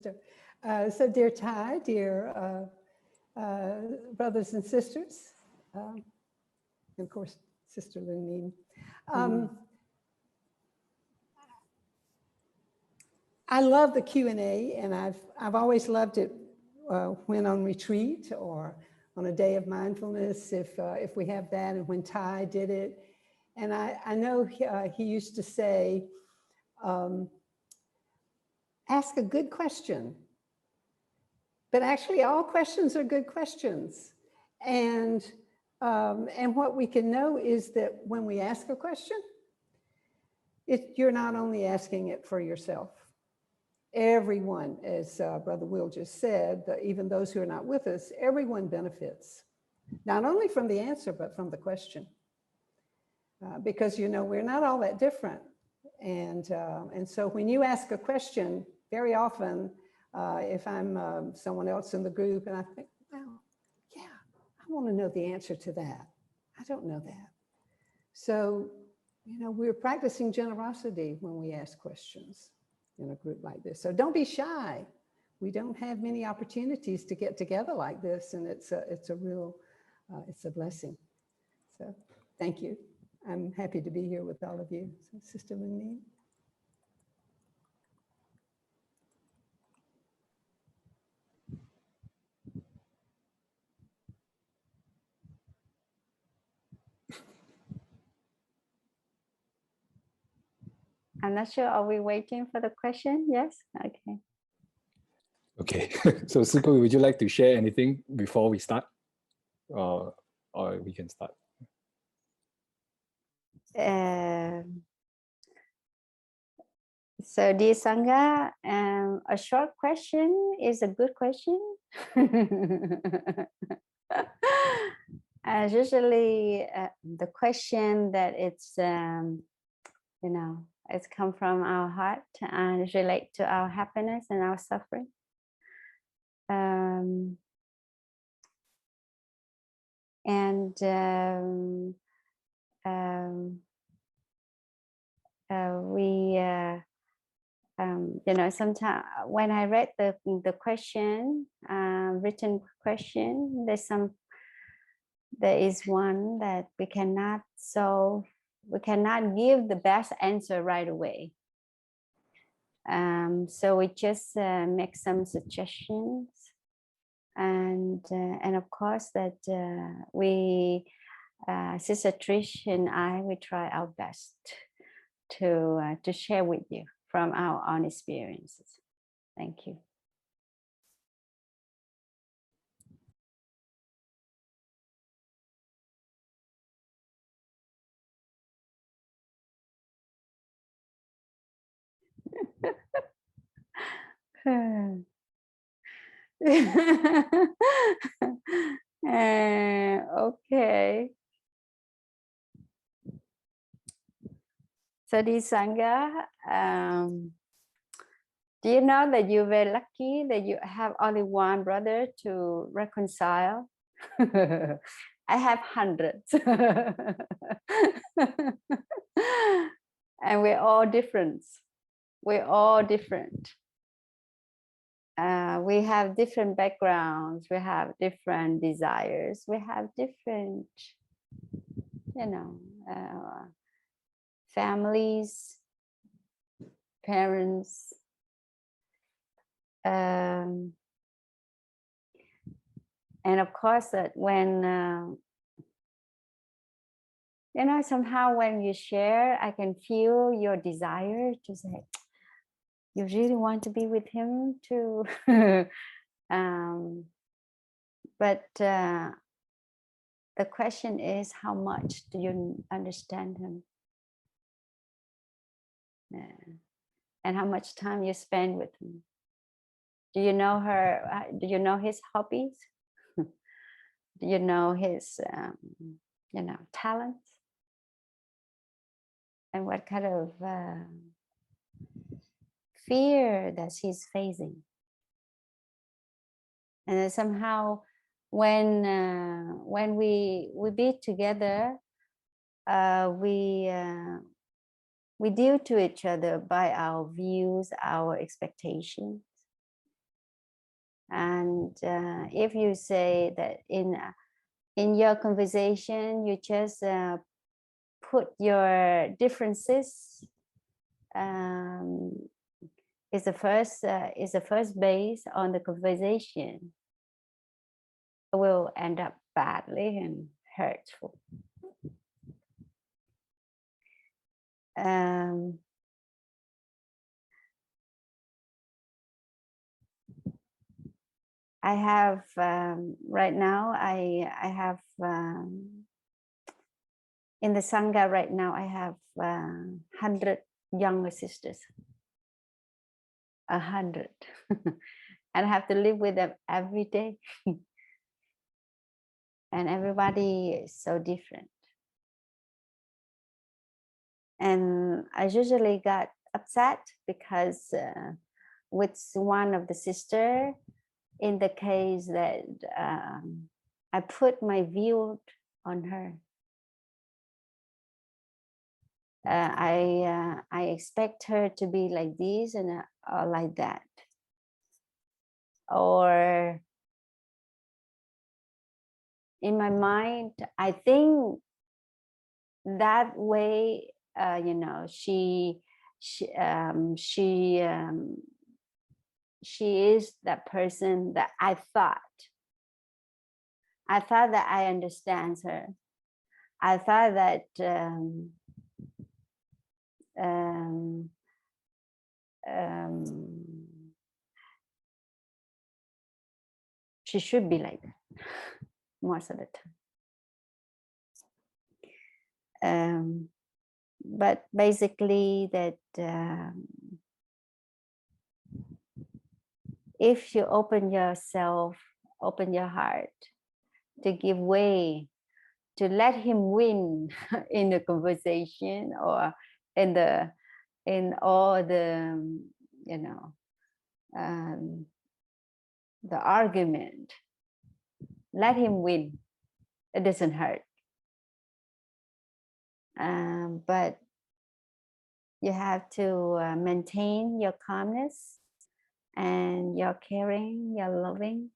Sister. So dear Thai, dear brothers and sisters, and of course, Sister Luong Nghiem. I love the Q&A, and I've always loved it when on retreat or on a day of mindfulness, if we have that, and when Thai did it. And I know he used to say, ask a good question. But actually, all questions are good questions. And what we can know is that when we ask a question, you're not only asking it for yourself. Everyone, as Brother Will just said, even those who are not with us, everyone benefits, not only from the answer, but from the question. Because, you know, we're not all that different. And so when you ask a question, very often, if I'm someone else in the group and I think, well, yeah, I want to know the answer to that. I don't know that. So, you know, we're practicing generosity when we ask questions in a group like this. So don't be shy. We don't have many opportunities to get together like this, and it's a real, it's a blessing. So thank you. I'm happy to be here with all of you. So, Sister Luong Nghiem. I'm not sure. Are we waiting for the question? Yes? Okay. Okay. So, Suko, would you like to share anything before we start? Or we can start. So, dear Sangha, a short question is a good question. Usually, the question that it's, you know, it's come from our heart and relate to our happiness and our suffering. You know, sometimes when I read the question, written question, there is one that we cannot solve. We cannot give the best answer right away. So we just make some suggestions, and of course that Sister Trish and I, we try our best to share with you from our own experiences. Thank you. Okay. So, dear Sangha, do you know that you're very lucky that you have only one brother to reconcile? I have hundreds. And we're all different. We're all different. We have different backgrounds. We have different desires. We have different, you know, families, parents. And of course, that when, you know, somehow when you share, I can feel your desire to say, you really want to be with him too. But the question is, how much do you understand him? And how much time you spend with him? Do you know her? Do you know his hobbies? Do you know his, you know, talents? And what kind of fear that he's facing? And then somehow, when we be together, we deal to each other by our views, our expectations. if you say that in your conversation, you just put your differences is the first base on the conversation, it will end up badly and hurtful. I have right now. I have in the Sangha right now. I have 100 younger sisters. 100, and I have to live with them every day. And everybody is so different. And I usually got upset because with one of the sister, in the case that I put my view on her. I expect her to be like this and or like that. Or in my mind, I think that way, you know, she is that person that I thought that I understand her. I thought that she should be like that most of the time. But basically that if you open yourself, open your heart to give way, to let him win in the conversation or in all the, you know, the argument, let him win. It doesn't hurt. But you have to maintain your calmness and your caring, your loving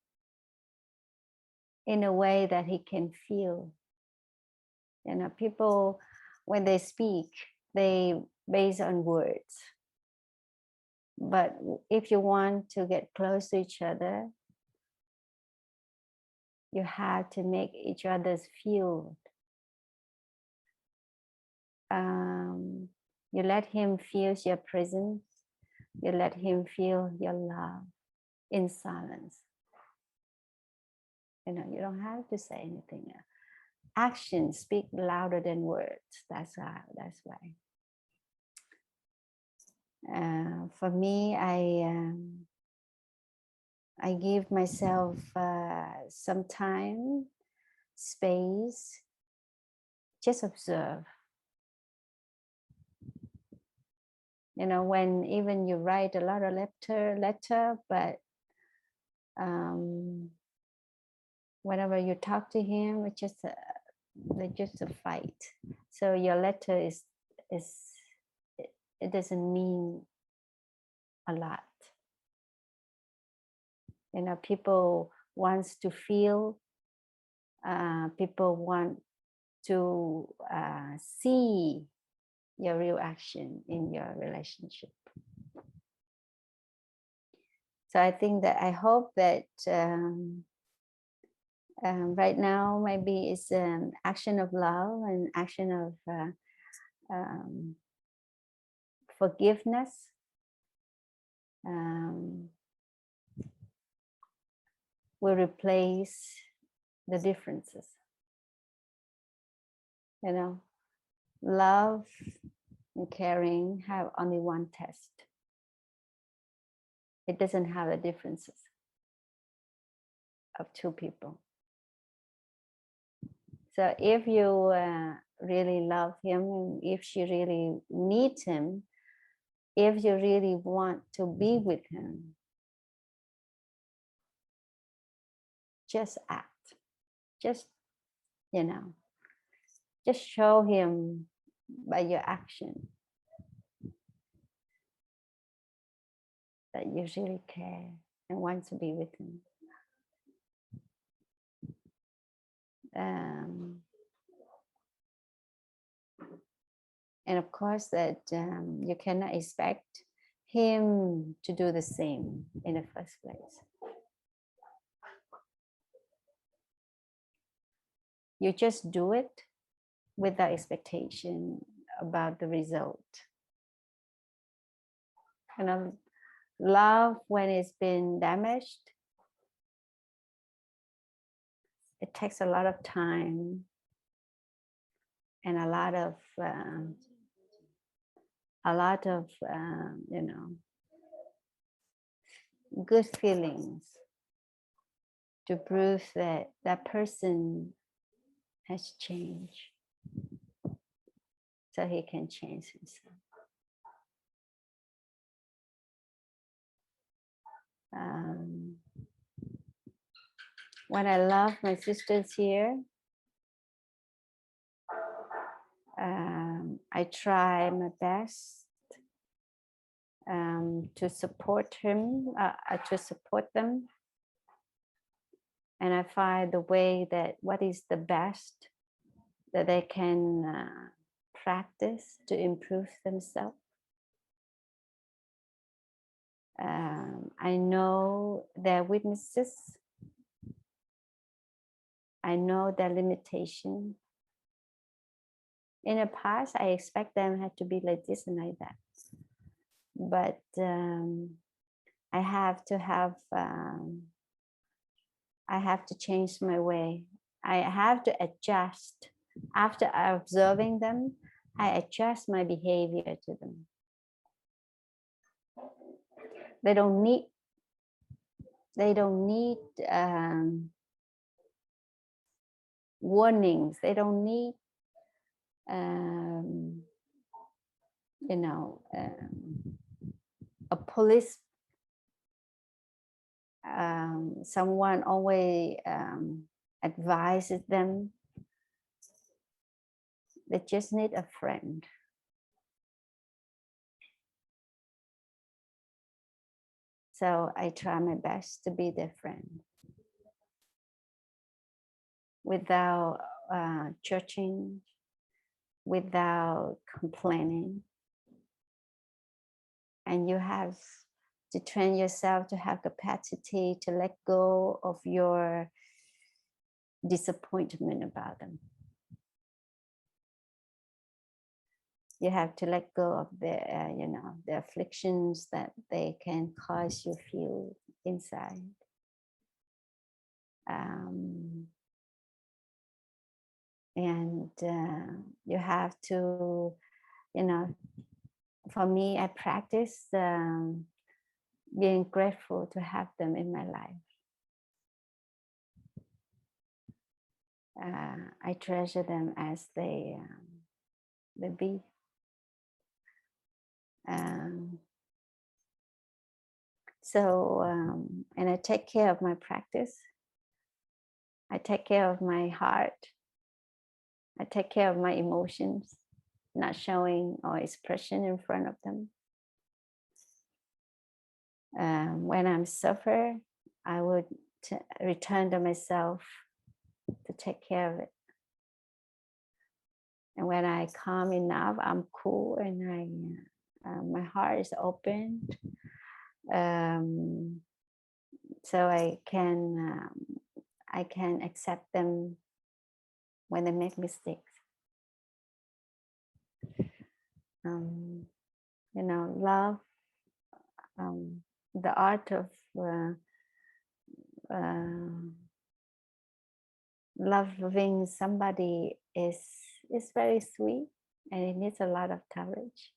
in a way that he can feel. You know, people, when they speak, they base on words. But if you want to get close to each other, you have to make each other's feel. You let him feel your presence. You let him feel your love in silence. You know, you don't have to say anything. Actions speak louder than words. That's why. For me, I give myself some time, space, just observe. You know, when even you write a lot of letter, but whenever you talk to him, it's just a fight. So your letter it doesn't mean a lot. You know, people wants to feel. People want to see your real action in your relationship. So I think that I hope that right now maybe it's an action of love and action of forgiveness. Will replace the differences. You know, love and caring have only one test. It doesn't have the differences of two people. So if you really love him, if you really need him, if you really want to be with him, just act. Just, you know, just show him by your action that you really care and want to be with him. and of course that you cannot expect him to do the same in the first place. You just do it without expectation about the result. You know, love, when it's been damaged, it takes a lot of time and a lot of you know, good feelings to prove that that person has changed, so he can change himself. When I love my sisters here, I try my best to support to support them, and I find the way that what is the best that they can practice to improve themselves. I know their weaknesses. I know their limitation. In the past, I expect them had to be like this and like that. But I have to change my way. I have to adjust. After observing them, I adjust my behavior to them. They don't need warnings. They don't need you know, a police, someone always advises them. They just need a friend. So I try my best to be their friend without judging, without complaining. And you have to train yourself to have capacity to let go of your disappointment about them. You have to let go of the, you know, the afflictions that they can cause you feel inside. And you have to, you know, for me, I practice being grateful to have them in my life. I treasure them as they be. And I take care of my practice. I take care of my heart. I take care of my emotions, not showing or expression in front of them. When I'm suffer, I would return to myself to take care of it. And when I calm enough, I'm cool, and my heart is open. So I can accept them when they make mistakes. You know, love, the art of loving somebody is very sweet, and it needs a lot of courage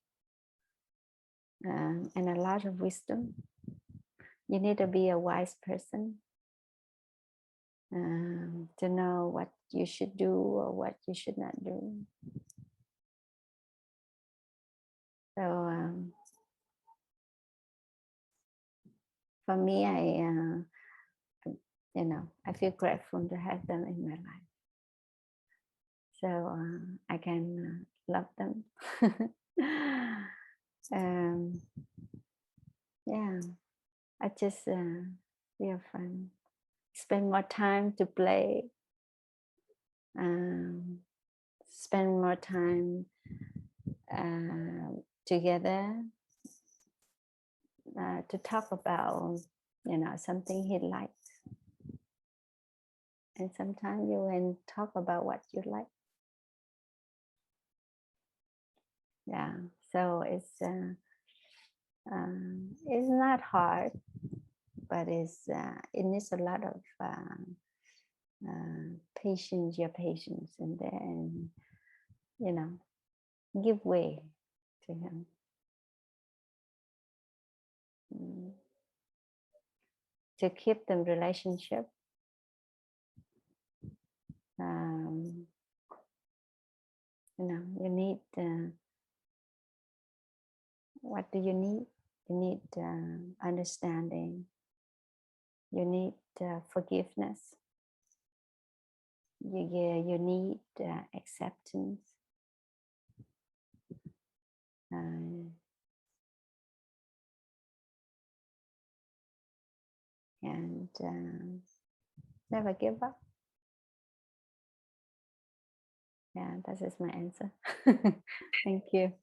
and a lot of wisdom. You need to be a wise person to know what you should do or what you should not do. So for me, you know, I feel grateful to have them in my life. So I can love them. Yeah, I just be a friend. Spend more time to play spend more time together to talk about, something he likes. And sometimes you can talk about what you like. Yeah, so it's not hard, but it needs a lot of patience, and then, give way to him. To keep the relationship, you need, what do you need? You need understanding. You need forgiveness. You need acceptance. And never give up. Yeah, that is my answer. Thank you.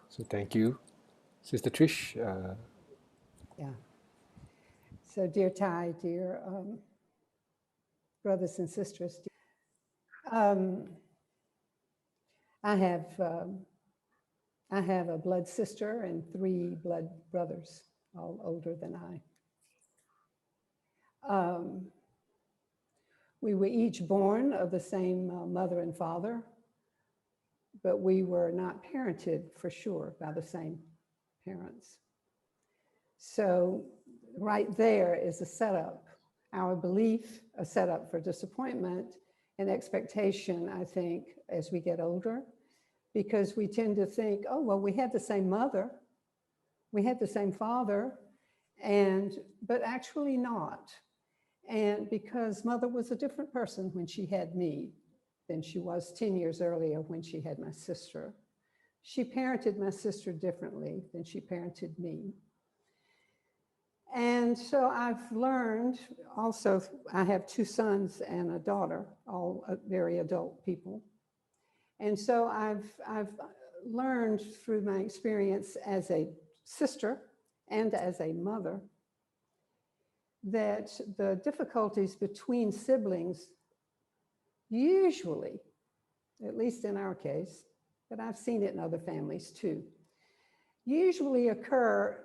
So thank you, Sister Trish. Yeah. So dear Thai, dear brothers and sisters, I have a blood sister and 3 blood brothers, all older than I. We were each born of the same mother and father, but we were not parented for sure by the same parents. So right there is a setup, our belief, a setup for disappointment and expectation, I think, as we get older, because we tend to think, oh, well, we had the same mother, we had the same father, but actually not. And because mother was a different person when she had me than she was 10 years earlier when she had my sister. She parented my sister differently than she parented me. And so I've learned also, I have 2 sons and a daughter, all very adult people. And so I've learned through my experience as a sister and as a mother that the difficulties between siblings usually, at least in our case, but I've seen it in other families too, usually occur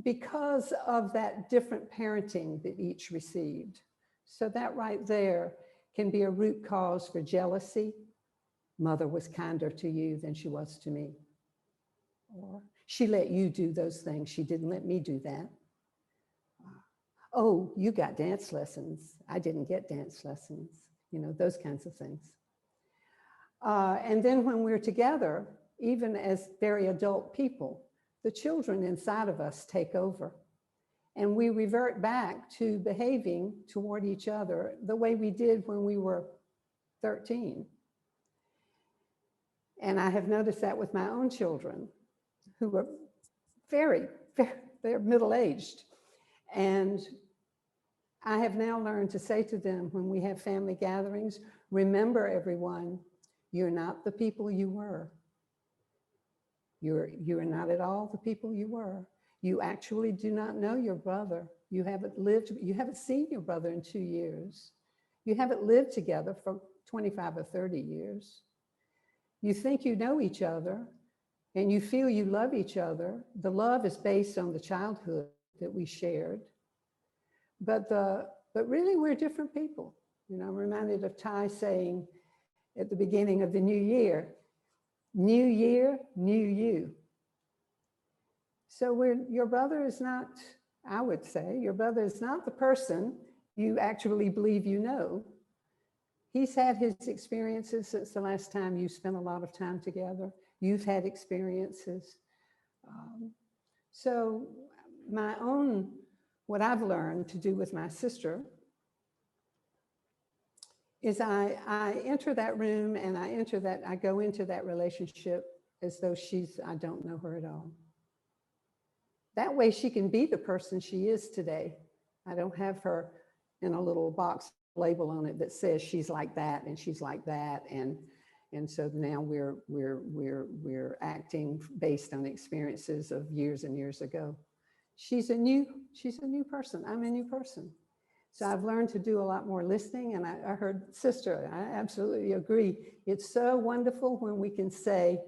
because of that different parenting that each received. So that right there can be a root cause for jealousy. Mother was kinder to you than she was to me. Or she let you do those things. She didn't let me do that. Oh, you got dance lessons. I didn't get dance lessons. Those kinds of things. And then when we're together, even as very adult people, the children inside of us take over. And we revert back to behaving toward each other the way we did when we were 13. And I have noticed that with my own children, who are they're middle-aged. And I have now learned to say to them when we have family gatherings, remember everyone, you're not the people you were. You're not at all the people you were. You actually do not know your brother. You haven't seen your brother in 2 years. You haven't lived together for 25 or 30 years. You think you know each other and you feel you love each other. The love is based on the childhood that we shared. But really we're different people. I'm reminded of Thai saying at the beginning of the new year, new year, new you. So your brother is not, I would say, your brother is not the person you actually believe you know. He's had his experiences since the last time you spent a lot of time together. You've had experiences. So what I've learned to do with my sister is I enter that room and I go into that relationship as though I don't know her at all. That way she can be the person she is today. I don't have her in a little box label on it that says she's like that and she's like that. And so now we're acting based on experiences of years and years ago. She's a new person. I'm a new person. So I've learned to do a lot more listening. And I heard Sister, I absolutely agree. It's so wonderful when we can say,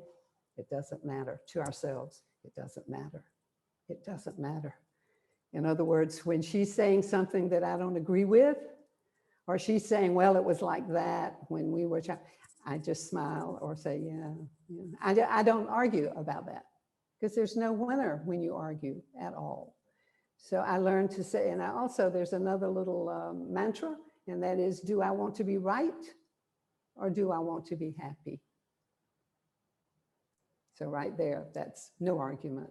it doesn't matter to ourselves. It doesn't matter. It doesn't matter. In other words, when she's saying something that I don't agree with, or she's saying, well, it was like that when we were child, I just smile or say, yeah. I don't argue about that because there's no winner when you argue at all. So I learned to say, and there's another little mantra, and that is, do I want to be right or do I want to be happy? So right there, that's no argument.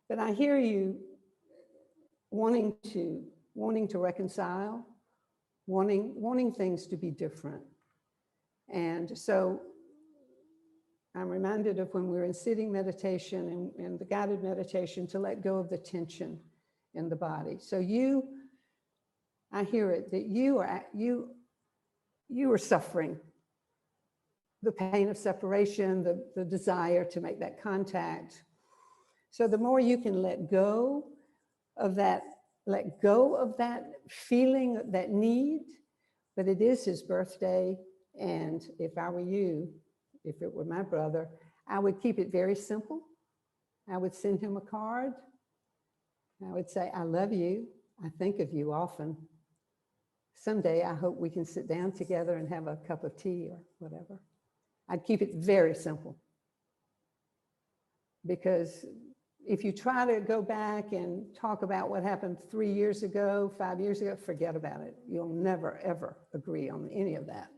But I hear you wanting to reconcile, wanting things to be different. And so I'm reminded of when we were in sitting meditation and the guided meditation to let go of the tension in the body. So I hear it, that you are suffering the pain of separation, the desire to make that contact. So the more you can let go of that feeling, that need, but it is his birthday. And if I were you, if it were my brother, I would keep it very simple. I would send him a card. I would say, I love you. I think of you often. Someday I hope we can sit down together and have a cup of tea or whatever. I'd keep it very simple. Because if you try to go back and talk about what happened 3 years ago, 5 years ago, forget about it. You'll never, ever agree on any of that.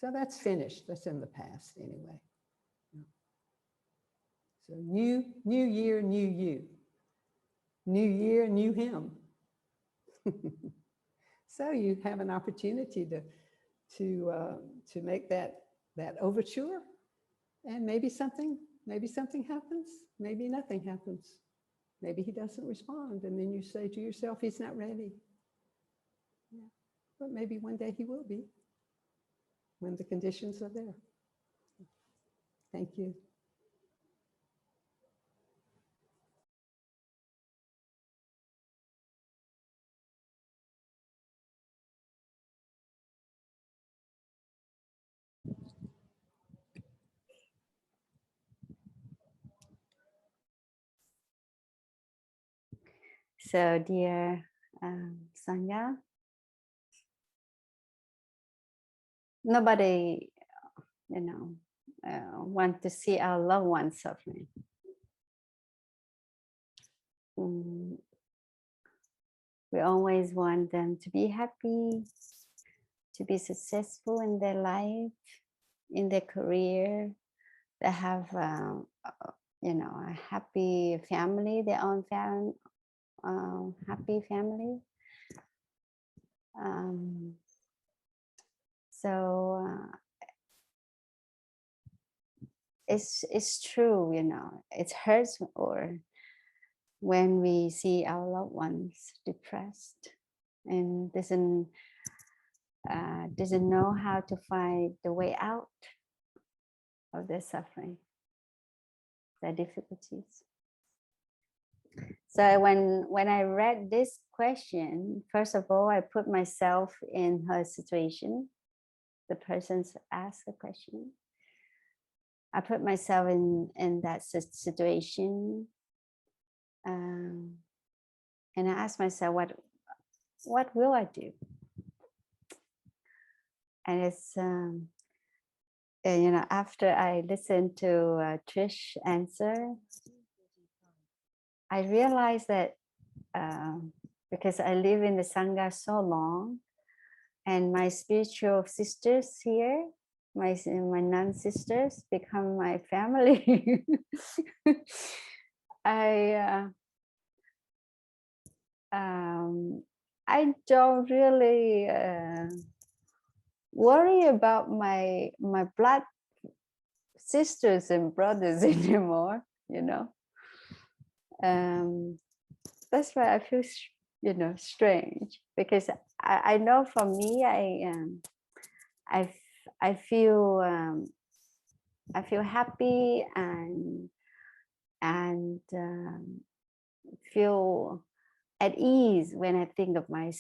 So that's finished. That's in the past anyway. So new year, new you. New year, new him. So you have an opportunity to make that overture, and maybe something happens, maybe nothing happens. Maybe he doesn't respond, and then you say to yourself, he's not ready. Yeah. But maybe one day he will be, when the conditions are there. Thank you. So dear Sangha, nobody, want to see our loved ones suffering. We always want them to be happy, to be successful in their life, in their career. They have, a happy family, their own happy family. It's true, it hurts or when we see our loved ones depressed and doesn't know how to find the way out of their suffering, their difficulties. So when I read this question, first of all, I put myself in her situation. The person's asked the question. I put myself in that situation, and I asked myself, what will I do? And it's after I listened to Trish answer, I realized that because I live in the Sangha so long, and my spiritual sisters here, my nun sisters become my family. I don't really worry about my blood sisters and brothers anymore, you know. That's why I feel, you know, strange, because I know for me, I feel happy and feel at ease when I think of my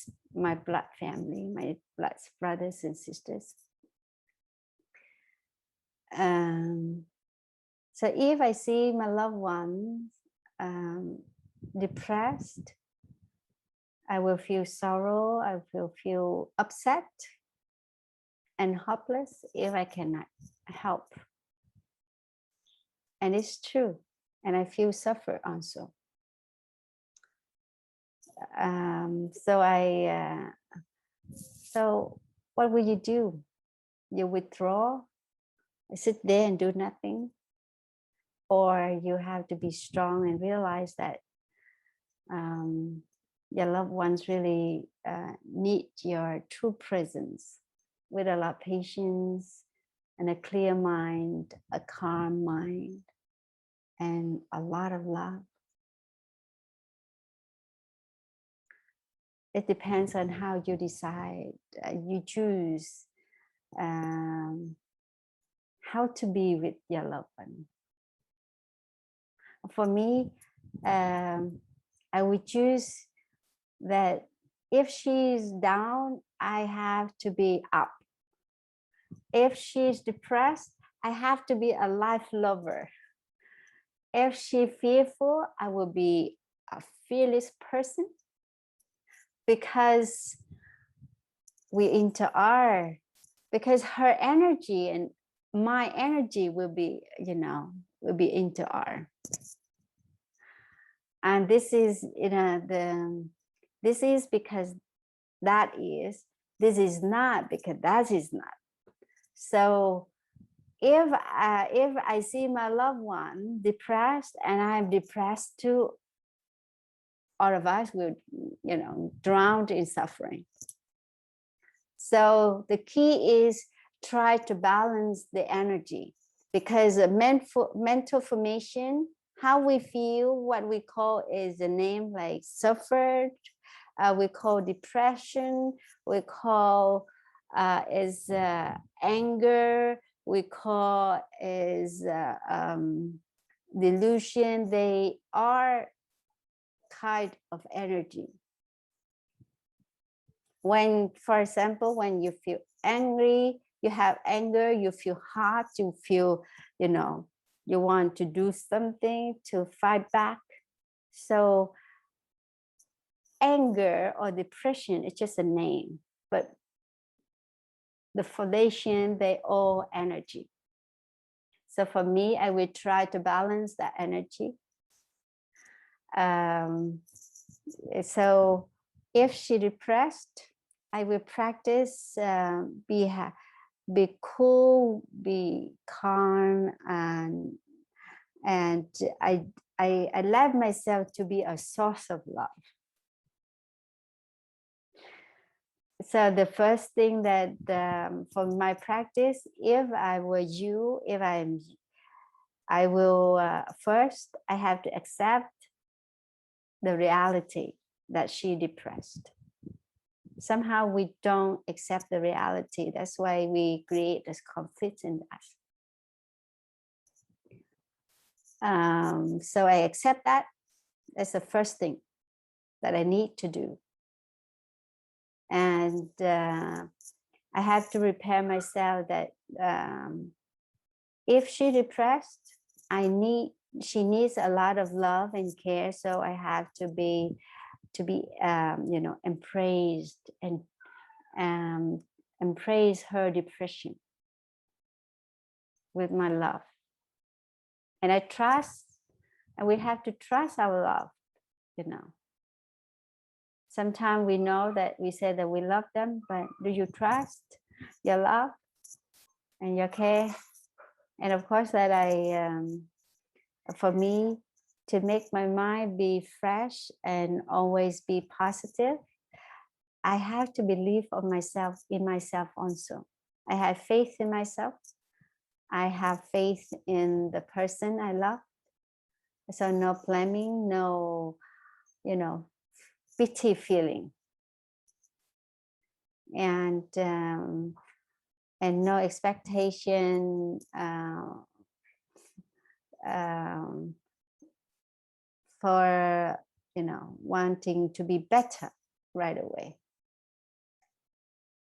blood family, my blood brothers and sisters. So if I see my loved ones depressed, I will feel sorrow, I will feel upset and hopeless if I cannot help. And it's true. And I feel suffer also. So what will you do? You withdraw, sit there and do nothing? Or you have to be strong and realize that your loved ones really need your true presence with a lot of patience and a clear mind, a calm mind, and a lot of love. It depends on how you decide, you choose how to be with your loved one. For me, I would choose that if she's down, I have to be up. If she's depressed, I have to be a life lover. If she's fearful, I will be a fearless person, because we interact, because her energy and my energy will be, you know, will be interact. And this is, you know, this is because that is, this is not because that is not. So if I see my loved one depressed and I'm depressed too, all of us will, you know, drown in suffering. So the key is try to balance the energy, because mental formation, how we feel, what we call is a name like suffered, we call depression, we call is anger, we call is delusion. They are kind of energy. When, for example, when you feel angry, you have anger, you feel hot, you feel, you know, you want to do something to fight back. So anger or depression is just a name, but the foundation, they all energy. So for me, I will try to balance that energy. So if she depressed, I will practice be cool, be calm, and I let myself to be a source of love. So the first thing that for my practice, if I were you, I will first, I have to accept the reality that she depressed. Somehow we don't accept the reality. That's why we create this conflict in us. So I accept that. That's the first thing that I need to do. And I have to prepare myself that if she's depressed, she needs a lot of love and care. So I have to be you know, and praise her depression with my love. And I trust, and we have to trust our love, you know. Sometimes we know that we say that we love them, but do you trust your love and your care? And of course that for me, to make my mind be fresh and always be positive, I have to believe in myself also. I have faith in myself. I have faith in the person I love. So no blaming, no, pity feeling, and no expectation for wanting to be better right away.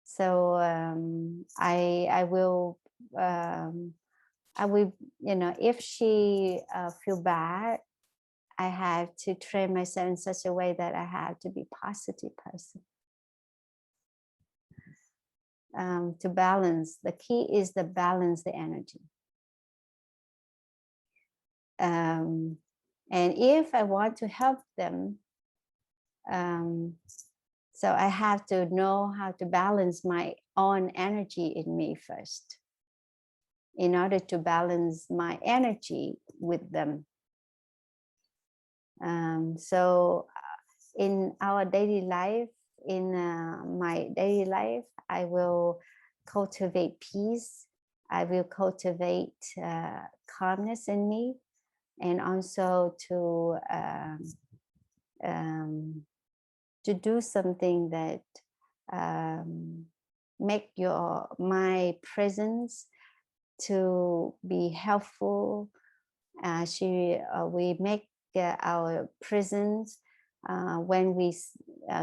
So I will if she feel bad, I have to train myself in such a way that I have to be positive person. To balance, the key is to balance the energy. And if I want to help them, so I have to know how to balance my own energy in me first, in order to balance my energy with them. So in our daily life, in my daily life, I will cultivate peace. I will cultivate calmness in me, and also to do something that make my presence to be helpful. We make our presence when we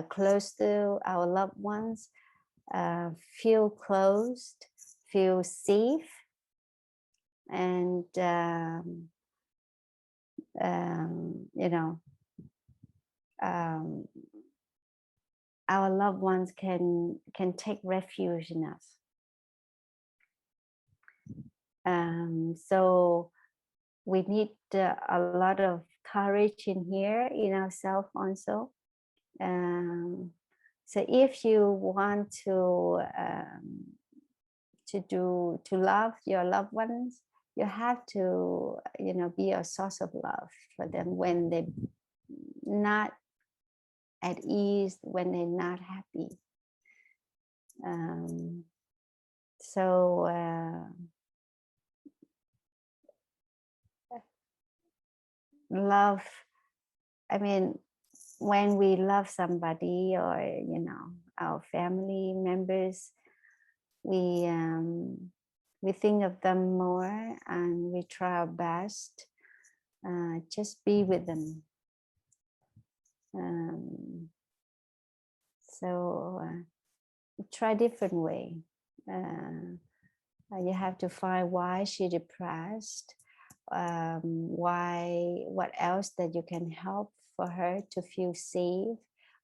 close to our loved ones, feel closed, feel safe, and our loved ones can take refuge in us. So we need a lot of courage in here, in ourselves also. So if you want to love your loved ones, you have to be a source of love for them when they're not at ease, when they're not happy. Love, I mean, when we love somebody, or our family members, we think of them more, and we try our best just be with them. So try different way. You have to find why she's depressed, what else that you can help for her to feel safe,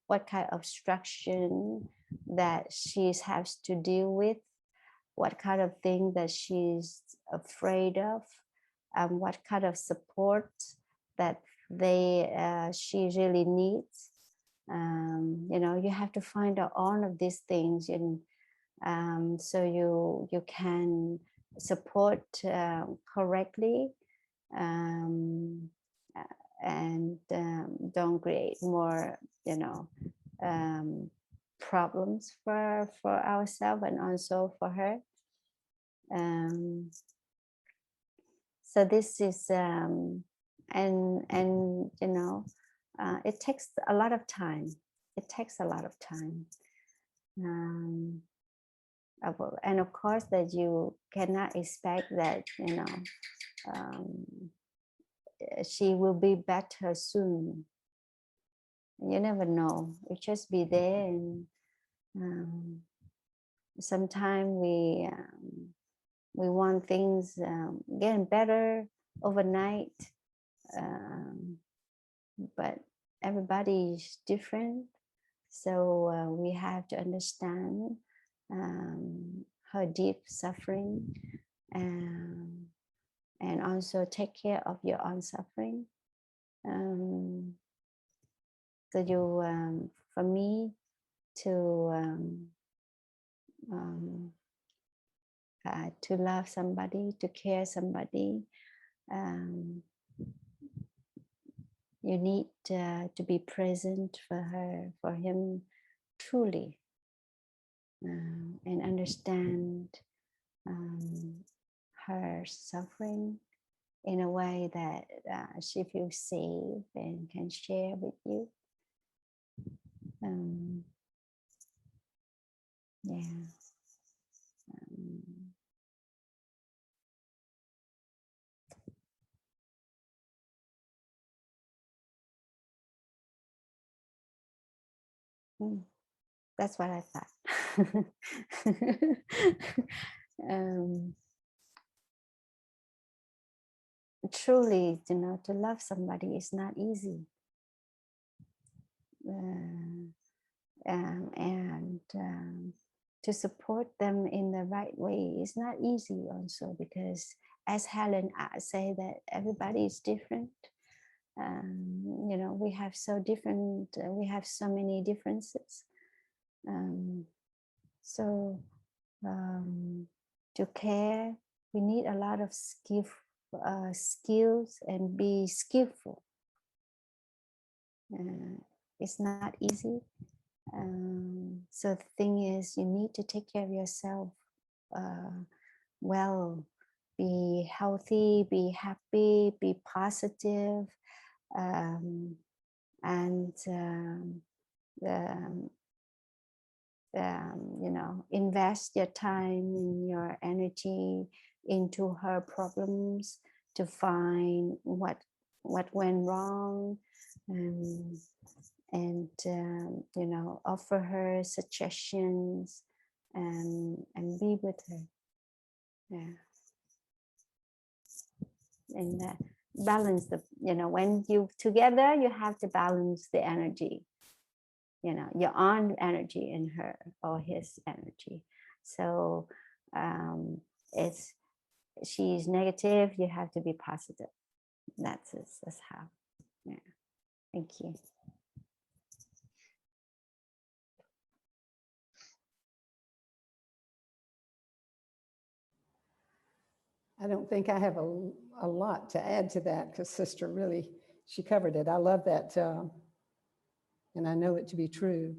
what kind of obstruction that she has to deal with, what kind of thing that she's afraid of, and what kind of support that she really needs. You have to find out all of these things, and so you can support correctly, and don't create more problems for ourselves and also for her. So this is it takes a lot of time. It takes a lot of time. And of course that you cannot expect that she will be better soon. You never know. You just be there, and sometimes we want things getting better overnight, but everybody is different. So we have to understand her deep suffering, and also take care of your own suffering. So you, for me, to love somebody, to care somebody, you need to be present for her, for him, truly, and understand her suffering in a way that she feels safe and can share with you. Yeah. That's what I thought. Truly, to love somebody is not easy. And to support them in the right way is not easy also, because as Helen say that everybody is different. We have we have so many differences. So to care, we need a lot of skills and be skillful. It's not easy. So the thing is, you need to take care of yourself well, be healthy, be happy, be positive, and invest your time and your energy into her problems to find what went wrong, and offer her suggestions and be with her. Yeah. And balance when you together, you have to balance the energy, your own energy and her or his energy. So she's negative, you have to be positive. That's how. Yeah. Thank you. I don't think I have a lot to add to that, because Sister really, she covered it. I love that, and I know it to be true,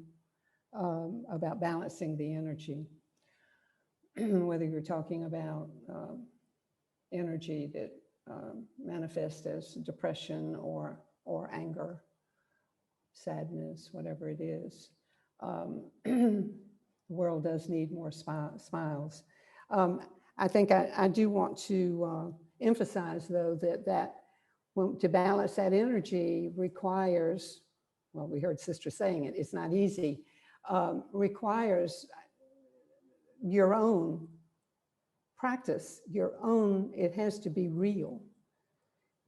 about balancing the energy. Whether you're talking about energy that manifests as depression or anger, sadness, whatever it is. The world does need more smiles. I think I do want to emphasize, though, that to balance that energy requires, well, we heard Sister saying it, it's not easy, requires your own practice, it has to be real.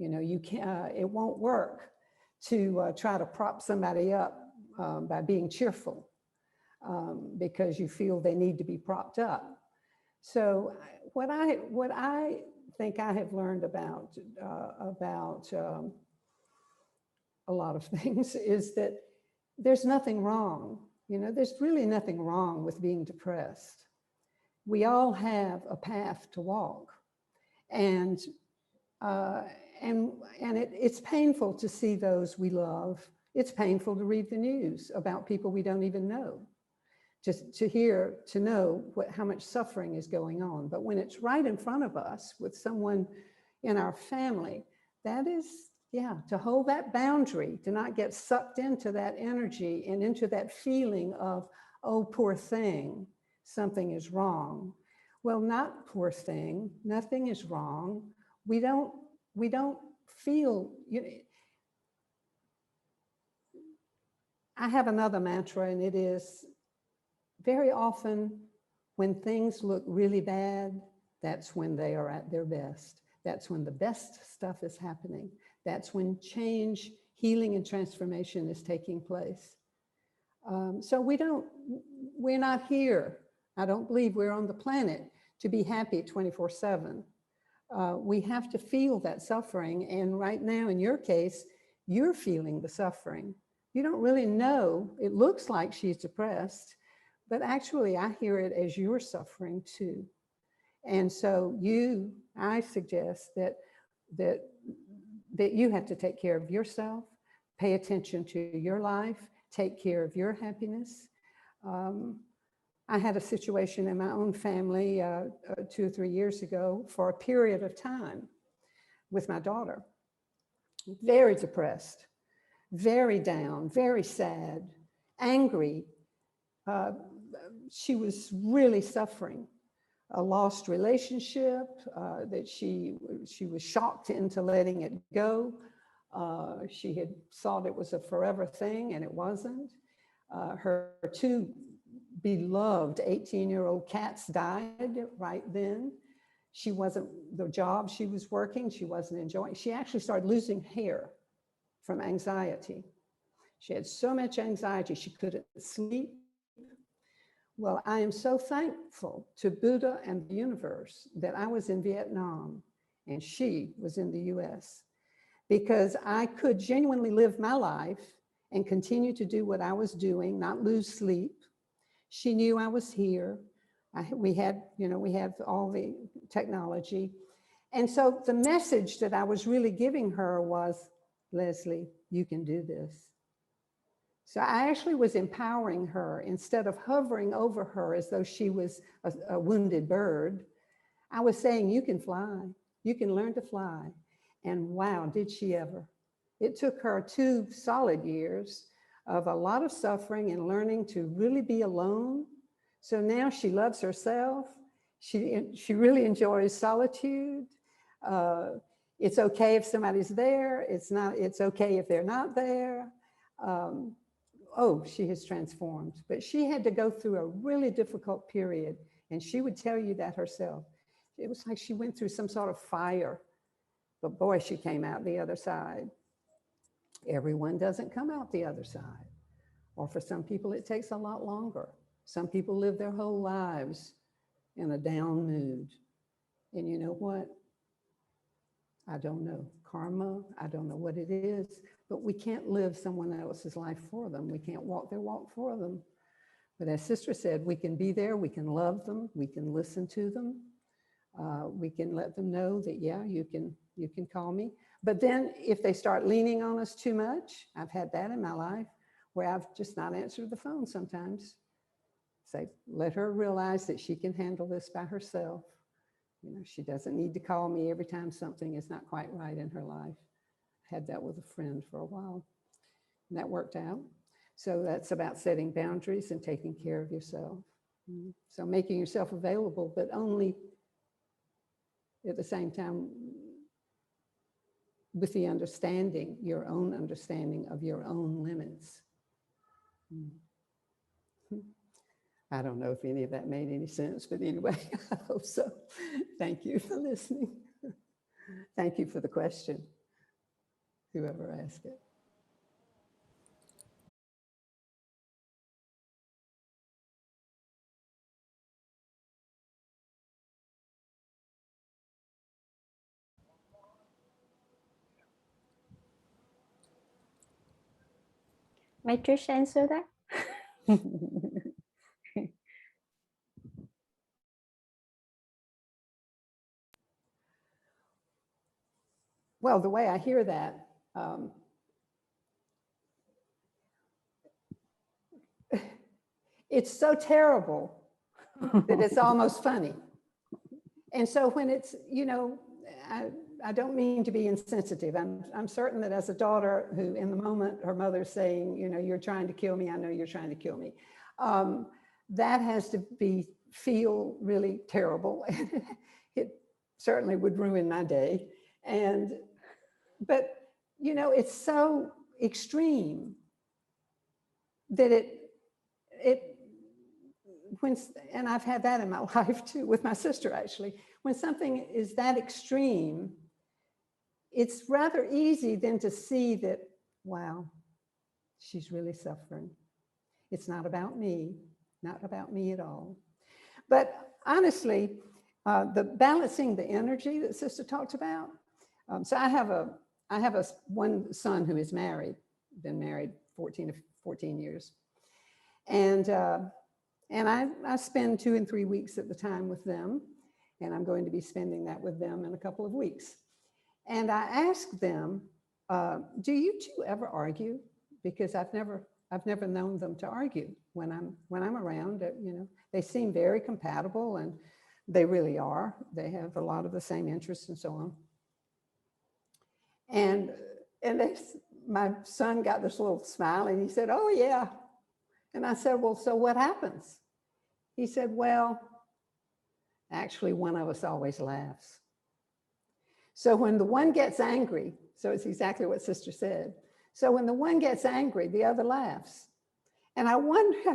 You can't, it won't work to try to prop somebody up by being cheerful because you feel they need to be propped up. So what I think I have learned about a lot of things is that there's nothing wrong. There's really nothing wrong with being depressed. We all have a path to walk, and it's painful to see those we love. It's painful to read the news about people we don't even know, just to know how much suffering is going on. But when it's right in front of us with someone in our family, that is, to hold that boundary, to not get sucked into that energy and into that feeling of, oh, poor thing, something is wrong. Well, not poor thing, nothing is wrong. We don't feel, I have another mantra, and it is, very often when things look really bad, that's when they are at their best. That's when the best stuff is happening. That's when change, healing, and transformation is taking place. So we're not here. I don't believe we're on the planet to be happy 24/7. We have to feel that suffering. And right now, in your case, you're feeling the suffering. You don't really know. It looks like she's depressed, but actually I hear it as you're suffering too. And so I suggest that you have to take care of yourself, pay attention to your life, take care of your happiness. I had a situation in my own family 2 or 3 years ago for a period of time with my daughter. Very depressed, very down, very sad, angry. She was really suffering. A lost relationship that she was shocked into letting it go. She had thought it was a forever thing, and it wasn't. Her 2 beloved 18-year-old cats died right then. She wasn't, the job she was working, she wasn't enjoying. She actually started losing hair from anxiety. She had so much anxiety, she couldn't sleep. Well, I am so thankful to Buddha and the universe that I was in Vietnam and she was in the US, because I could genuinely live my life and continue to do what I was doing, not lose sleep. She knew I was here. We had all the technology. And so the message that I was really giving her was, Leslie, you can do this. So I actually was empowering her instead of hovering over her as though she was a wounded bird. I was saying, you can fly, you can learn to fly. And wow, did she ever. It took her 2 solid years of a lot of suffering and learning to really be alone. So now she loves herself. She really enjoys solitude. It's okay if somebody's there. It's okay if they're not there. Oh, she has transformed, but she had to go through a really difficult period, and she would tell you that herself. It was like she went through some sort of fire, but boy, she came out the other side. Everyone doesn't come out the other side, or for some people, it takes a lot longer. Some people live their whole lives in a down mood, and you know what? I don't know, karma, I don't know what it is, but we can't live someone else's life for them. We can't walk their walk for them. But as Sister said, we can be there, we can love them, we can listen to them. We can let them know that, yeah, you can call me. But then if they start leaning on us too much, I've had that in my life, where I've just not answered the phone sometimes. Say, let her realize that she can handle this by herself. You know, she doesn't need to call me every time something is not quite right in her life. I had that with a friend for a while, and that worked out. So that's about setting boundaries and taking care of yourself. So making yourself available, but only at the same time with the understanding, your own understanding of your own limits. I don't know if any of that made any sense, but anyway, I hope so. Thank you for listening. Thank you for the question, whoever asked it. May Trish answer that? Well, the way I hear that, it's so terrible that it's almost funny. And so when it's, you know, I don't mean to be insensitive. I'm certain that as a daughter who in the moment her mother's saying, you know, you're trying to kill me, I know you're trying to kill me. That has to feel really terrible. It certainly would ruin my day. But, you know, it's so extreme that and I've had that in my life too, with my sister actually. When something is that extreme, it's rather easy then to see that, wow, she's really suffering. It's not about me at all. But honestly, the balancing the energy that Sister talked about. So I have one son who is married, been married 14 years. And I spend 2 and 3 weeks at the time with them. And I'm going to be spending that with them in a couple of weeks. And I asked them, do you two ever argue? Because I've never I've never known them to argue when I'm around. You know, they seem very compatible, and they really are. They have a lot of the same interests and so on. And my son got this little smile, and he said, "Oh yeah." And I said, "Well, so what happens?" He said, "Well, actually, one of us always laughs. So when the one gets angry," so it's exactly what Sister said. "So when the one gets angry, the other laughs." And I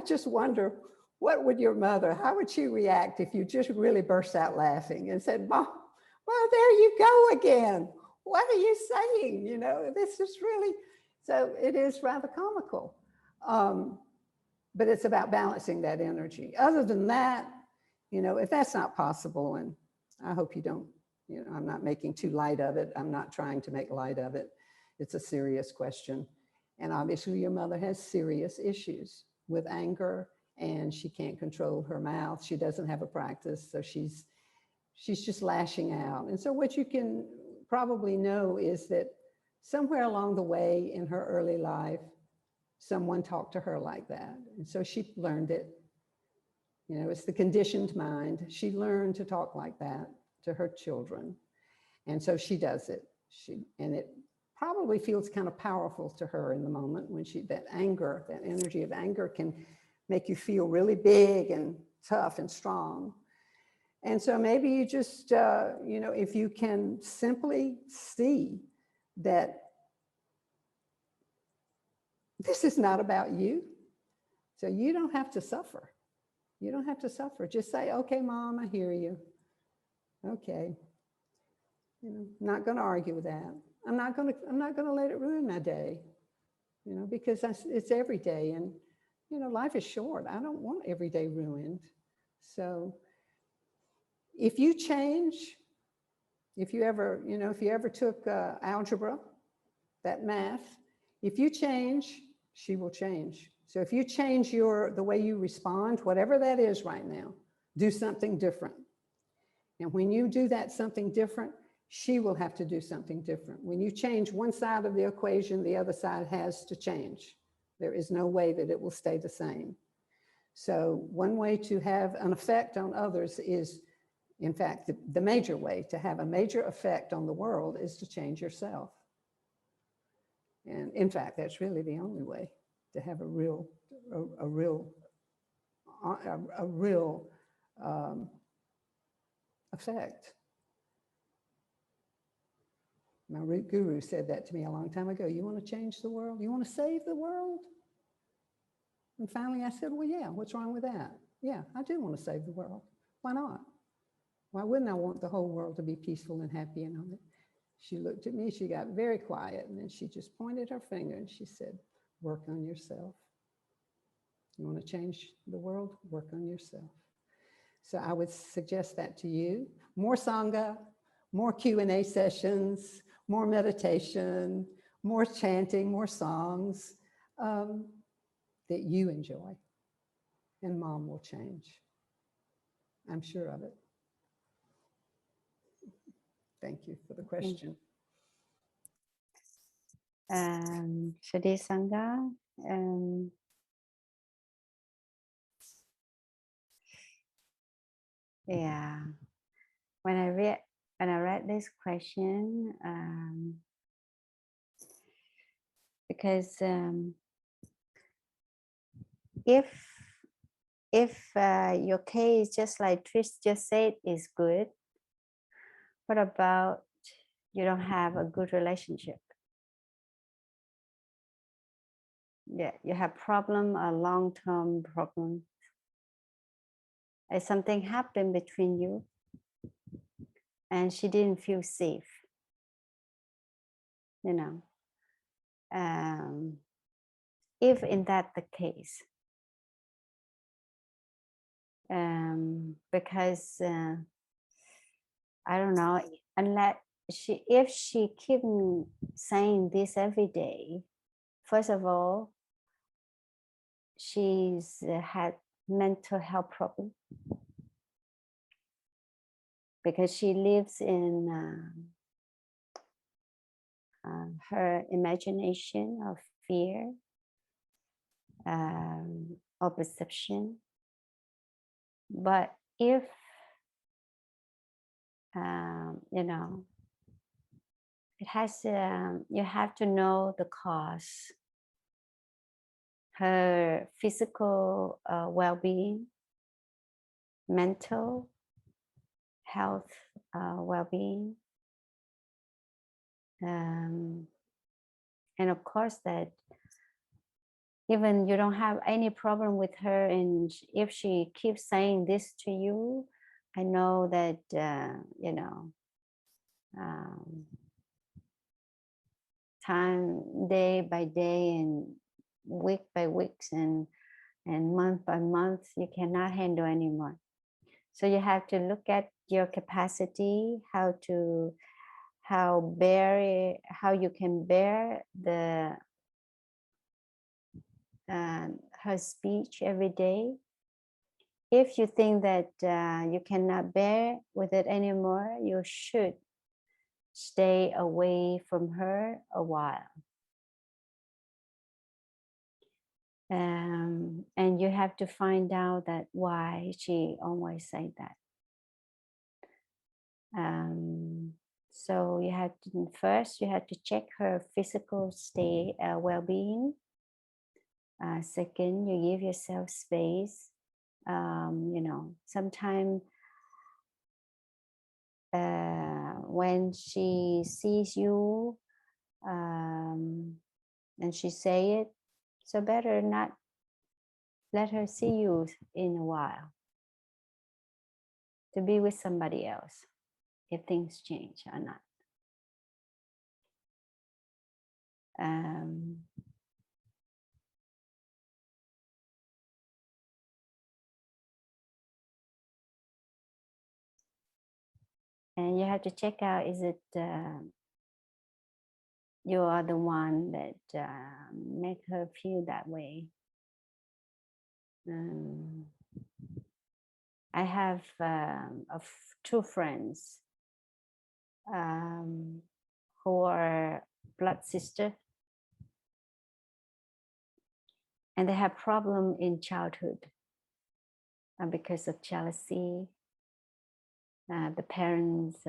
just wonder, what would your mother, how would she react if you just really burst out laughing and said, "Mom, well, there you go again. What are you saying? You know, this is really," so it is rather comical. But it's about balancing that energy. Other than that, you know, if that's not possible, and I hope you don't, you know, I'm not making too light of it. I'm not trying to make light of it. It's a serious question. And obviously your mother has serious issues with anger, and she can't control her mouth. She doesn't have a practice, so she's just lashing out. And so what you can probably know is that somewhere along the way in her early life, someone talked to her like that. And so she learned it. You know, it's the conditioned mind. She learned to talk like that to her children. And so she does it. And it probably feels kind of powerful to her in the moment when that anger, that energy of anger can make you feel really big and tough and strong. And so maybe you just, you know, if you can simply see that this is not about you, so you don't have to suffer. You don't have to suffer. Just say, "Okay, Mom, I hear you. Okay. You know, not going to argue with that. I'm not going to let it ruin my day, you know, because it's every day, and, you know, life is short. I don't want every day ruined." So if you change, if you ever took algebra, that math, if you change, she will change. So if you change the way you respond, whatever that is right now, do something different. And when you do that something different, she will have to do something different. When you change one side of the equation, the other side has to change. There is no way that it will stay the same. So one way to have an effect on others is, in fact, the major way to have a major effect on the world is to change yourself. And in fact, that's really the only way to have a real effect. My root guru said that to me a long time ago. "You want to change the world? You want to save the world?" And finally I said, "Well, yeah, what's wrong with that? Yeah, I do want to save the world. Why not? Why wouldn't I want the whole world to be peaceful and happy and all that?" She looked at me, she got very quiet, and then she just pointed her finger and she said, "Work on yourself. You want to change the world? Work on yourself." So I would suggest that to you. More Sangha, more Q&A sessions, more meditation, more chanting, more songs that you enjoy. And Mom will change. I'm sure of it. Thank you for the question. Shri Sangha, yeah, when I read this question, because if your case, just like Trish just said, is good, what about you don't have a good relationship? Yeah, you have problem, a long-term problem. Something happened between you and she didn't feel safe, you know. If in that the case, because I don't know, unless if she keep saying this every day, first of all, she's had mental health problem because she lives in her imagination of fear, or perception. But if you know, it has you have to know the cause. Her physical well-being, mental health well-being, and of course that even you don't have any problem with her, and if she keeps saying this to you, I know that you know, time, day by day and week by weeks and month by month, you cannot handle anymore. So you have to look at your capacity, how you can bear the her speech every day. If you think that you cannot bear with it anymore, you should stay away from her a while. And you have to find out that why she always say that. So you have to first check her physical state, well-being. Second, you give yourself space. You know, sometimes when she sees you and she say it, so better not let her see you in a while, to be with somebody else if things change or not. And you have to check out, is it you are the one that make her feel that way. I have two friends who are blood sister, and they have problem in childhood because of jealousy. The parents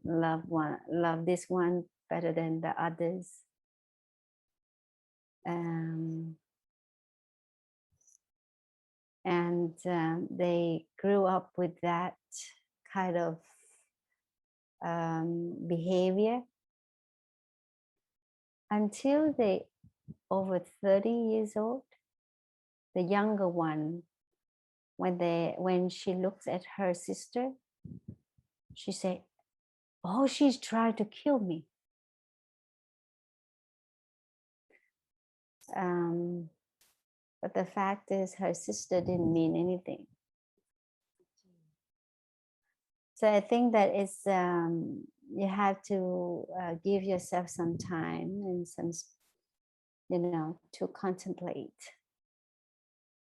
love this one better than the others. And they grew up with that kind of behavior until they over 30 years old. The younger one, when she looks at her sister, she said, "Oh, she's trying to kill me." But the fact is, her sister didn't mean anything. So I think that it's you have to give yourself some time and some, you know, to contemplate.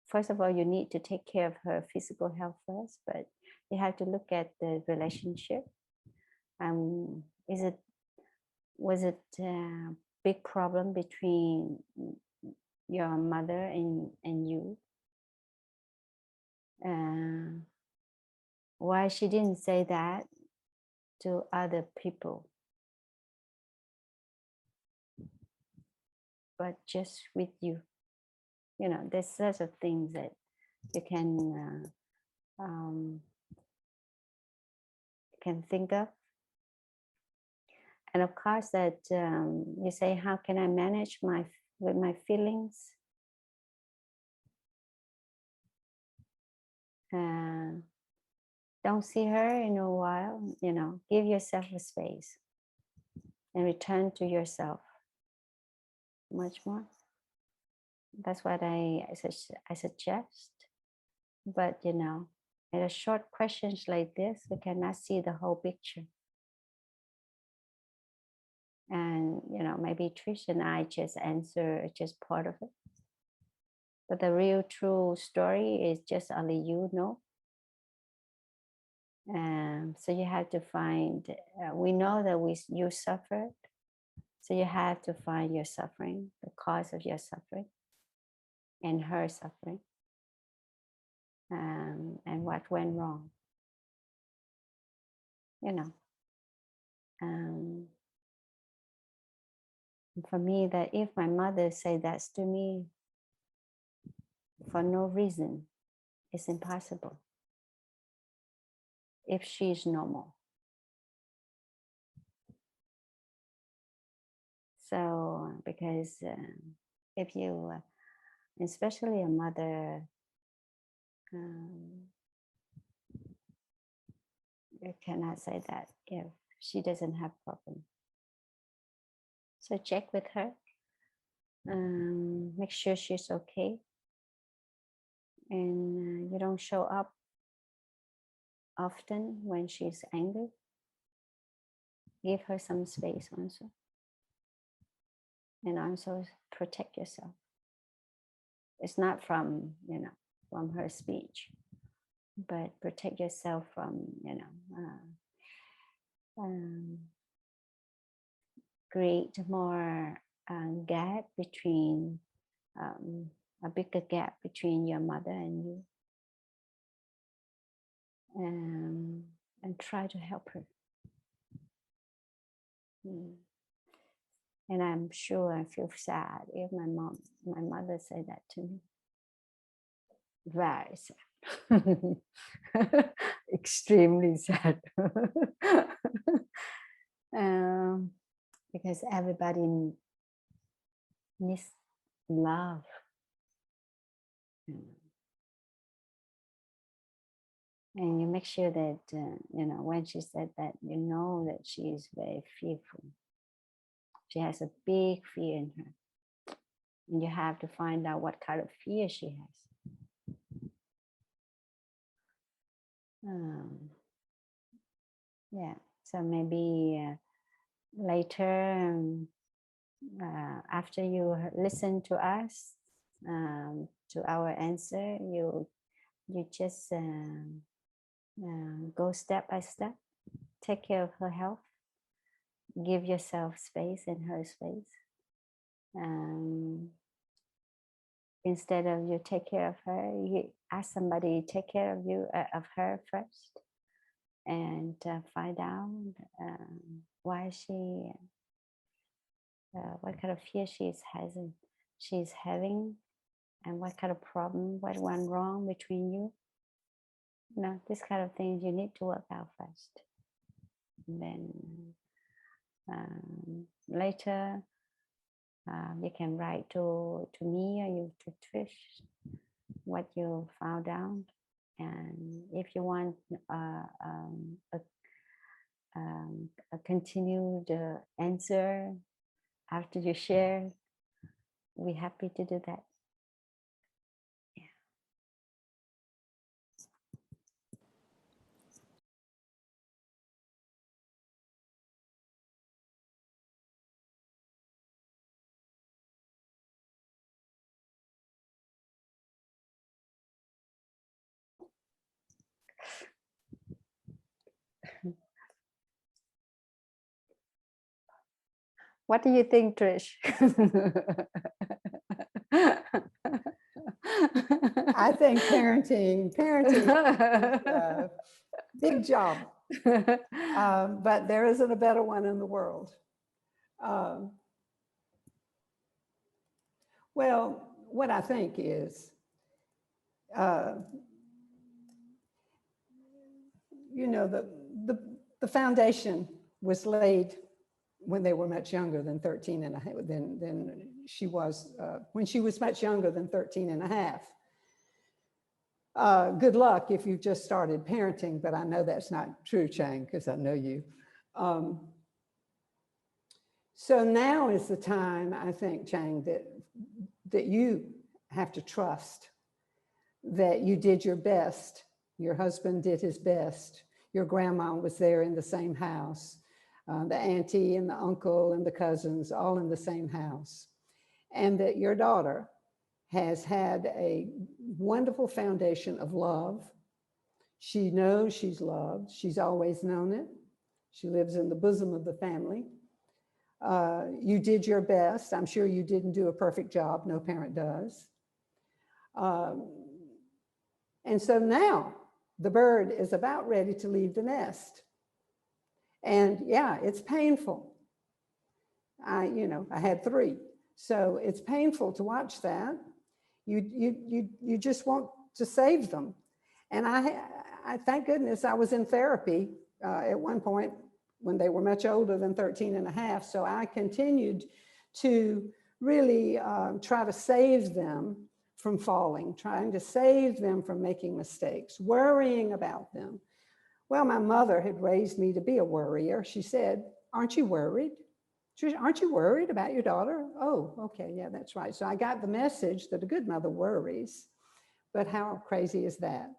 First of all, you need to take care of her physical health first, but you have to look at the relationship. Was it a big problem between your mother and you? Why she didn't say that to other people, but just with you? You know, there's such of things that you can think of. And of course that you say, how can I manage with my feelings? Don't see her in a while, you know, give yourself a space and return to yourself much more. That's what I suggest. But, you know, in a short questions like this, we cannot see the whole picture. And, you know, maybe Trish and I just answer just part of it. But the real true story is just only you know. So you have to find, we know that you suffered. So you have to find your suffering, the cause of your suffering. and her suffering, and what went wrong. You know, for me, that if my mother say that to me for no reason, it's impossible. If she's normal. So, because if you, especially a mother, you cannot say that if she doesn't have problem. So check with her, make sure she's okay, and you don't show up often when she's angry. Give her some space also, and also protect yourself. It's not from, you know, from her speech, but protect yourself from, you know, create more gap between, a bigger gap between your mother and you, and try to help her. And I'm sure I feel sad if my mother said that to me. Very sad. Extremely sad. Because everybody needs love. And you make sure that, you know, when she said that, you know that she is very fearful. She has a big fear in her. And you have to find out what kind of fear she has. Yeah, so maybe later, after you listen to us, to our answer, you just go step by step, take care of her health, give yourself space and her space. Instead of you take care of her, you ask somebody to take care of you, of her first, and find out why she, what kind of fear she's having, and what kind of problem, what went wrong between you. You know, this kind of things you need to work out first. And then later, you can write to me or you to Trish what you found out. And if you want a continued answer after you share, we're happy to do that. Yeah. What do you think, Trish? I think parenting is a big job, but there isn't a better one in the world. Well, what I think is, you know, the foundation was laid when they were much younger than 13 and a half, than she was, when she was much younger than 13 and a half. Good luck if you've just started parenting, but I know that's not true, Chang, because I know you. So now is the time, I think, Chang, that you have to trust that you did your best. Your husband did his best. Your grandma was there in the same house. The auntie and the uncle and the cousins all in the same house. And that your daughter has had a wonderful foundation of love. She knows she's loved. She's always known it. She lives in the bosom of the family. You did your best. I'm sure you didn't do a perfect job. No parent does. And so now the bird is about ready to leave the nest. And yeah, it's painful. I had 3. So it's painful to watch that. You just want to save them. And I thank goodness I was in therapy at one point when they were much older than 13 and a half. So I continued to really try to save them from falling, trying to save them from making mistakes, worrying about them. Well, my mother had raised me to be a worrier. She said, "Aren't you worried? Aren't you worried about your daughter?" Oh, okay, yeah, that's right. So I got the message that a good mother worries. But how crazy is that,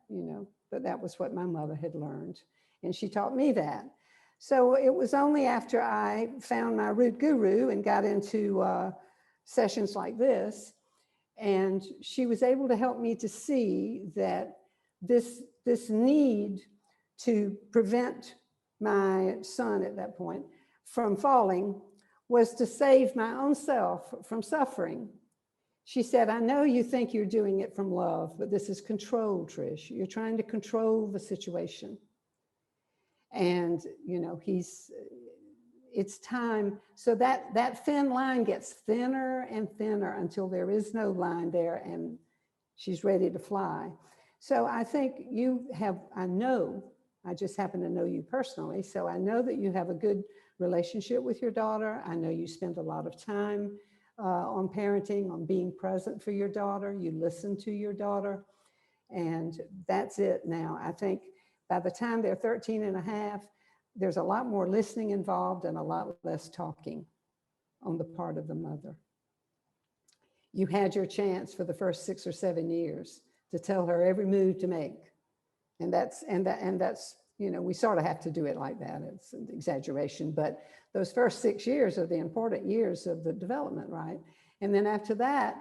But that was what my mother had learned. And she taught me that. So it was only after I found my root guru and got into sessions like this, and she was able to help me to see that this need to prevent my son at that point from falling was to save my own self from suffering. She said, "I know you think you're doing it from love, but this is control, Trish. You're trying to control the situation. And, it's time." So that thin line gets thinner and thinner until there is no line there and she's ready to fly. So I think I just happen to know you personally. So I know that you have a good relationship with your daughter. I know you spend a lot of time on parenting, on being present for your daughter. You listen to your daughter, and that's it now. I think by the time they're 13 and a half, there's a lot more listening involved and a lot less talking on the part of the mother. You had your chance for the first 6 or 7 years to tell her every move to make. And that's, we sort of have to do it like that. It's an exaggeration, but those first 6 years are the important years of the development, right? And then after that,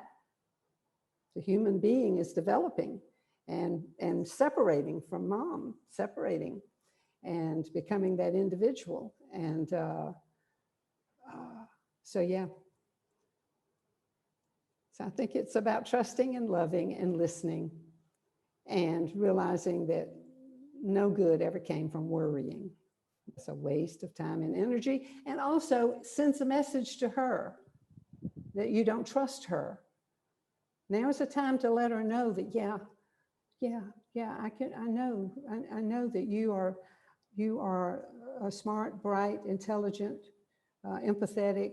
the human being is developing and separating from mom, separating and becoming that individual. And so, yeah. So I think it's about trusting and loving and listening and realizing that no good ever came from worrying. It's a waste of time and energy, and also sends a message to her that you don't trust her. Now is the time to let her know that, I know that you are a smart, bright, intelligent, empathetic,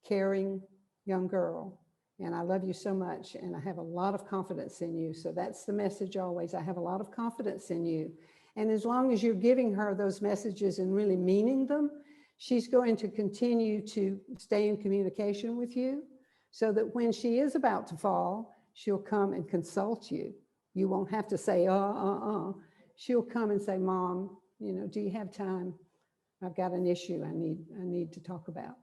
caring young girl. And I love you so much, and I have a lot of confidence in you. So that's the message always. I have a lot of confidence in you. And as long as you're giving her those messages and really meaning them, she's going to continue to stay in communication with you so that when she is about to fall, she'll come and consult you. You won't have to say, She'll come and say, "Mom, do you have time? I've got an issue I need to talk about."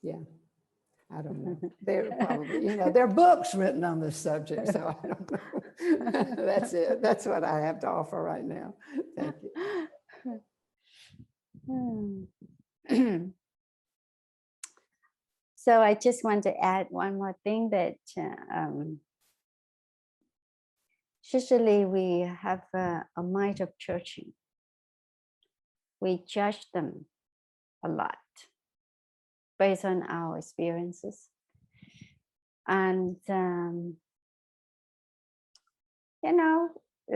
Yeah, I don't know. There probably, there are books written on this subject, so I don't know. That's it. That's what I have to offer right now. Thank you. So I just want to add one more thing that usually we have a mind of judging. We judge them a lot based on our experiences. And,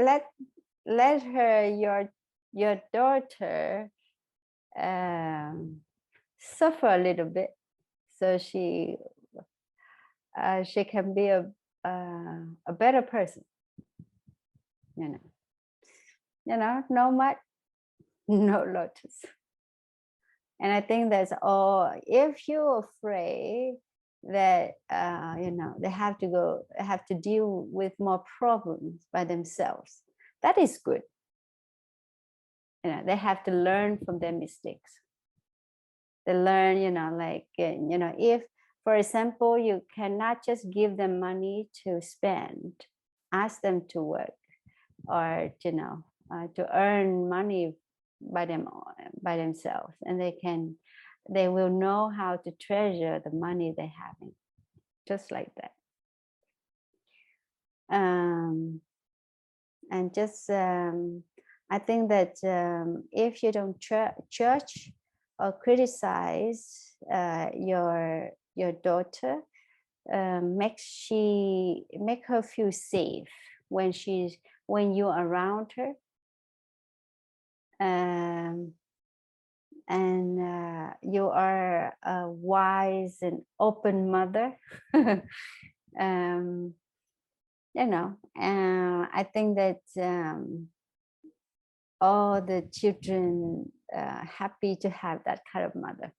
let her, your daughter, suffer a little bit, so she can be a better person. No mud, no lotus. And I think that's all. If you're afraid that they have to deal with more problems by themselves, that is good. They have to learn from their mistakes. They learn, if, for example, you cannot just give them money to spend, ask them to work or to earn money by themselves, and they will know how to treasure the money they're having. just like that. And just I think that if you don't judge or criticize your daughter, make her feel safe when you're around her, and you are a wise and open mother. I think that all the children happy to have that kind of mother.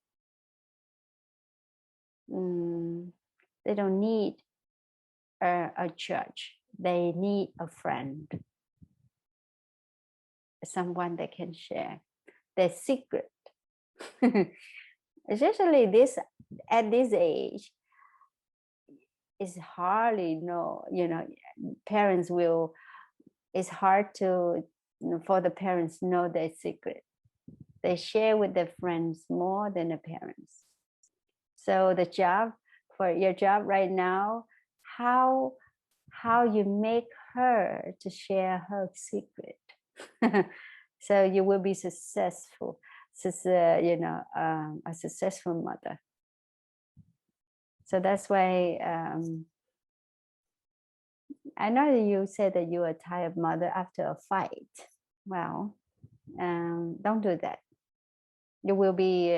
They don't need a judge. They need a friend, someone they can share their secret. Especially at this age, it's hardly parents will. It's hard to for the parents know their secret. They share with their friends more than the parents. So your job right now, how you make her to share her secret, so you will be successful. A successful mother. So that's why I know that you said that you are a tired mother after a fight. Well, don't do that. You will be.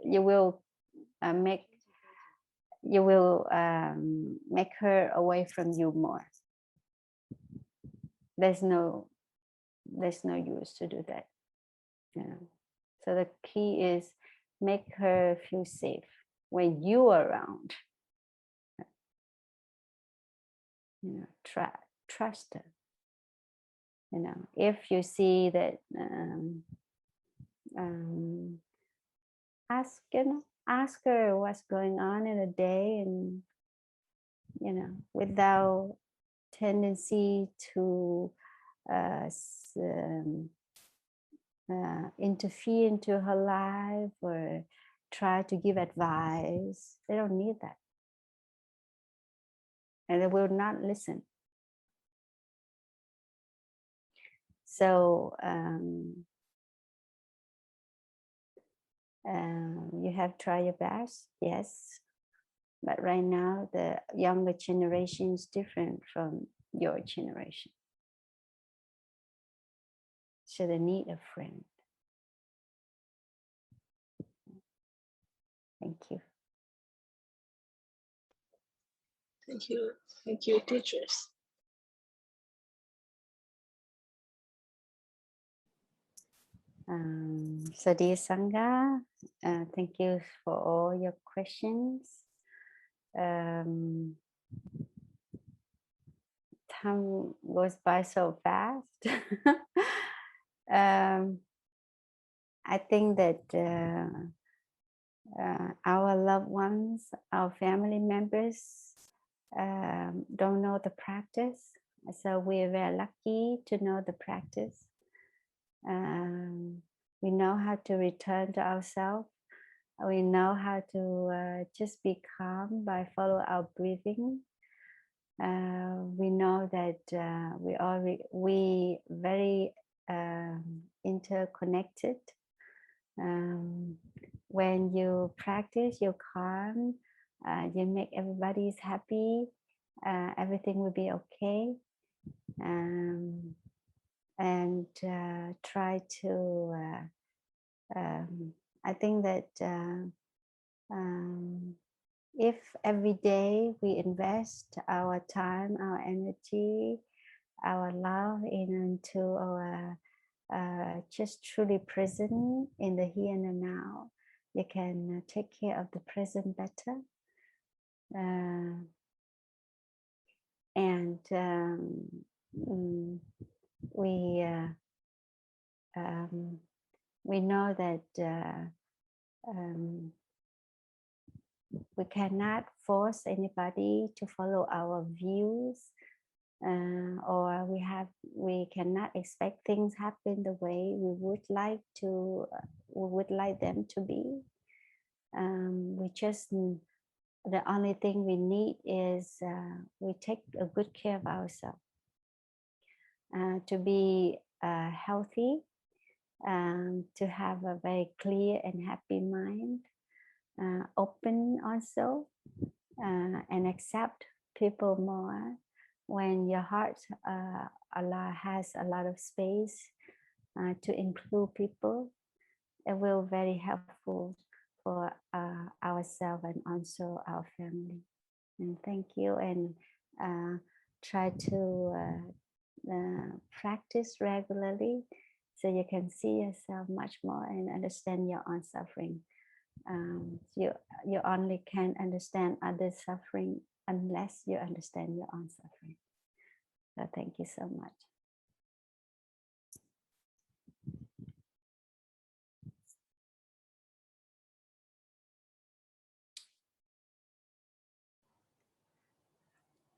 You will make her away from you more. There's no use to do that. So the key is make her feel safe when you are around. Trust her. If you see that, ask her what's going on in a day, and without tendency to interfere into her life or try to give advice. They don't need that, and they will not listen. So you have tried your best, yes, but right now the younger generation is different from your generation, so they need a friend. Thank you. Thank you, teachers. So dear Sangha, thank you for all your questions. Time goes by so fast. I think that our loved ones, our family members, don't know the practice. So we're very lucky to know the practice. We know how to return to ourselves. We know how to just be calm by follow our breathing. We know that we very interconnected. When you practice, you're calm, you make everybody's happy, everything will be okay. And try to, I think that if every day we invest our time, our energy, our love into our just truly present in the here and the now, you can take care of the present better. And we know that we cannot force anybody to follow our views, or we cannot expect things happen the way we would like them to be. We just the only thing we need is we take a good care of ourselves to be healthy, to have a very clear and happy mind, open also, and accept people more. When your heart has a lot of space to include people, it will be very helpful for ourselves and also our family. And thank you, and try to practice regularly so you can see yourself much more and understand your own suffering. You only can understand others' suffering unless you understand your own suffering. So thank you so much.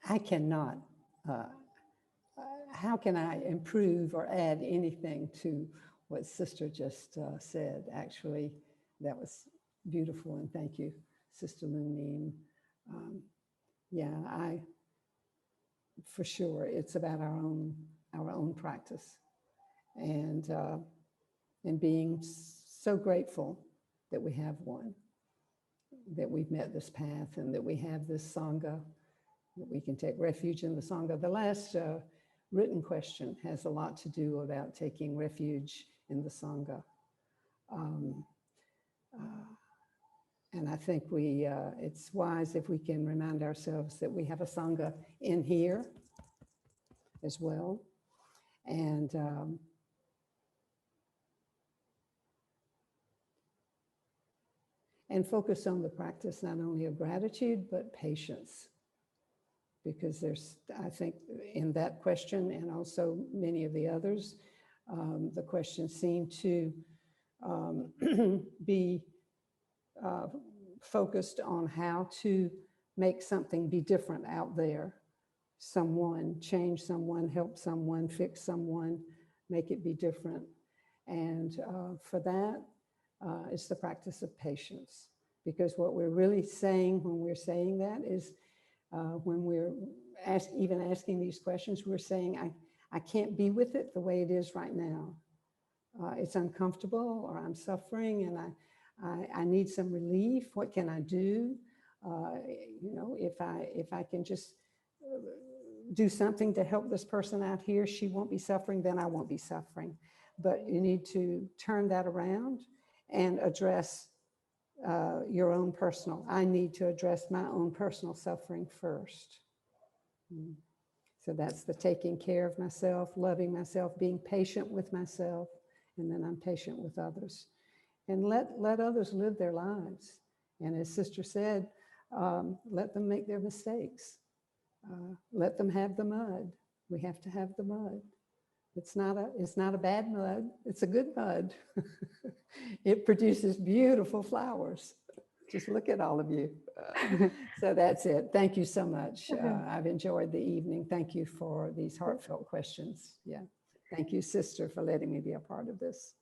I cannot, how can I improve or add anything to what Sister just said? Actually, that was beautiful, and thank you, Sister Luong Nghiem. Yeah, for sure, it's about our own practice, and being so grateful that we have one, that we've met this path, and that we have this Sangha, that we can take refuge in the Sangha. The last written question has a lot to do about taking refuge in the Sangha. And I think it's wise if we can remind ourselves that we have a Sangha in here as well. And focus on the practice not only of gratitude, but patience. Because there's, I think, in that question and also many of the others, the questions seem to be focused on how to make something be different out there. Someone, change someone, help someone, fix someone, make it be different. And for that, it's the practice of patience. Because what we're really saying when we're saying that is, when we're even asking these questions, we're saying, I can't be with it the way it is right now. It's uncomfortable, or I'm suffering, and I need some relief. What can I do? You know, if I can just do something to help this person out here, she won't be suffering, then I won't be suffering. But you need to turn that around and address your own personal. I need to address my own personal suffering first. So that's the taking care of myself, loving myself, being patient with myself, and then I'm patient with others. And let others live their lives. And as Sister said, let them make their mistakes. Let them have the mud. We have to have the mud. It's not a bad mud. It's a good mud. It produces beautiful flowers. Just look at all of you. So that's it. Thank you so much. I've enjoyed the evening. Thank you for these heartfelt questions. Yeah. Thank you, Sister, for letting me be a part of this.